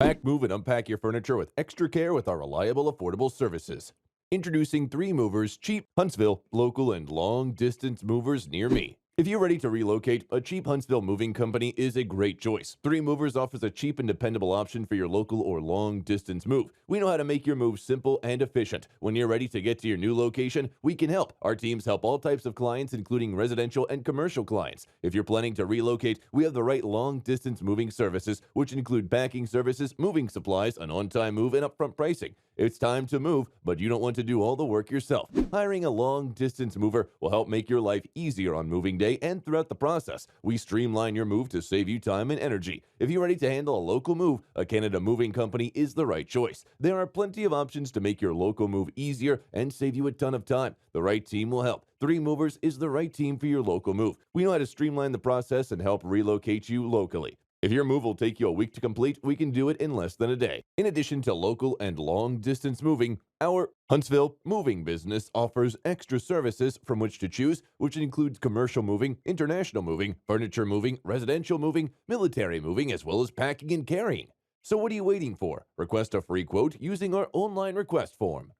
Pack, move, and unpack your furniture with extra care with our reliable, affordable services. Introducing 3 movers, cheap Huntsville, local, and long distance movers near me. If you're ready to relocate, a cheap Huntsville moving company is a great choice. 3 Movers offers a cheap and dependable option for your local or long distance move. We know how to make your move simple and efficient. When you're ready to get to your new location, we can help. Our teams help all types of clients, including residential and commercial clients. If you're planning to relocate, we have the right long distance moving services, which include packing services, moving supplies, an on time move, and upfront pricing. It's time to move, but you don't want to do all the work yourself. Hiring a long distance mover will help make your life easier on moving day and throughout the process. We streamline your move to save you time and energy. If you're ready to handle a local move, a Canada moving company is the right choice. There are plenty of options to make your local move easier and save you a ton of time. The right team will help. 3 Movers is the right team for your local move. We know how to streamline the process and help relocate you locally. If your move will take you a week to complete, we can do it in less than a day. In addition to local and long distance moving, our Huntsville moving business offers extra services from which to choose, which includes commercial moving, international moving, furniture moving, residential moving, military moving, as well as packing and carrying. So what are you waiting for? Request a free quote using our online request form.